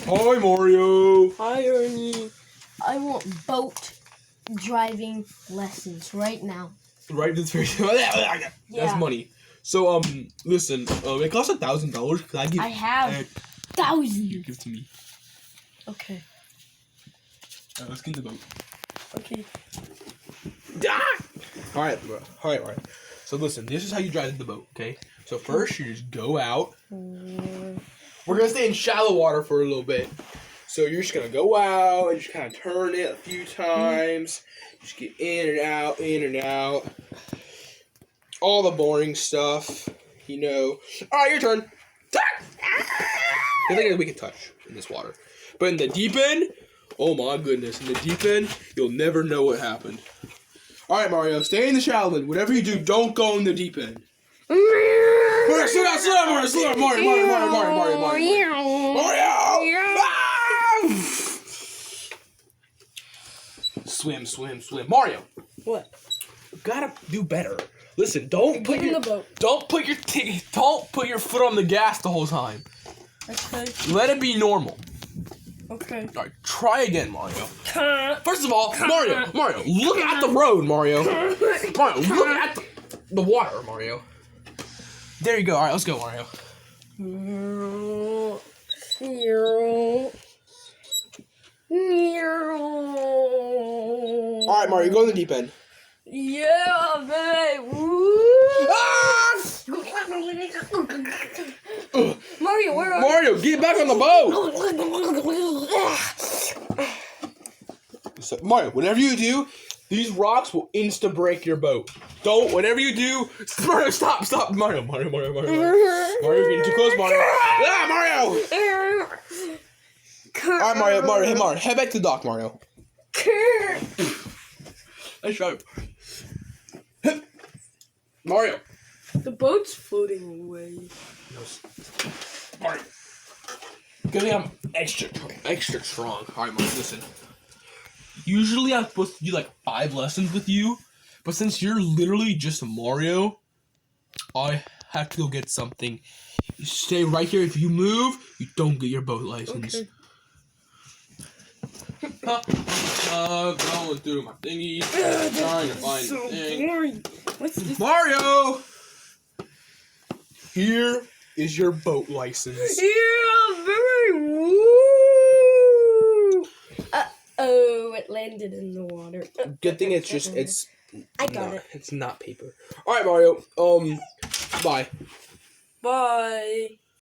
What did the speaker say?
Hi, Mario. Hi, Ernie. I want boat driving lessons right now. Right, that's very. That's money. So listen. It costs $1,000. Can I give? I have thousands. Give it to me. Okay. Let's get in the boat. Okay. All right. So listen, this is how you drive the boat. Okay. So first, you just go out. We're gonna stay in shallow water for a little bit. So you're just gonna go out and just kind of turn it a few times. Just get in and out, in and out. All the boring stuff, you know. All right, your turn. I think we can touch in this water, but in the deep end, oh my goodness! In the deep end, you'll never know what happened. All right, Mario, stay in the shallow end. Whatever you do, don't go in the deep end. Mario, slow down, Mario, slow down, Mario. Swim. Mario. What? You gotta do better. Listen, don't put your foot on the gas the whole time. Okay. Let it be normal. Okay. All right, try again, Mario. First of all, Mario, look at the road, Mario. Mario, look at the water, Mario. There you go. All right, let's go, Mario. All right, Mario, go in the deep end. Yeah, babe. Mario, where are you? Mario, get back on the boat. So, Mario, whatever you do, these rocks will insta-break your boat. Don't, whatever you do, Mario, stop. Mario. Mario, you're getting too close, Mario. Mario. All right, Mario, hey, Mario, head back to the dock, Mario. Nice try. Mario. The boat's floating away. Mario. Good thing I'm extra strong. All right, Mario, listen. Usually I'm supposed to do like 5 lessons with you, but since you're literally just Mario, I have to go get something. You stay right here. If you move, you don't get your boat license. Okay. Going through my thingy, trying to find so the thing. boring. What's this? Mario! Here is your boat license. Yeah, very woo. Oh, it landed in the water. Good thing it's I got it. It's not paper. Alright, Mario. Bye. Bye.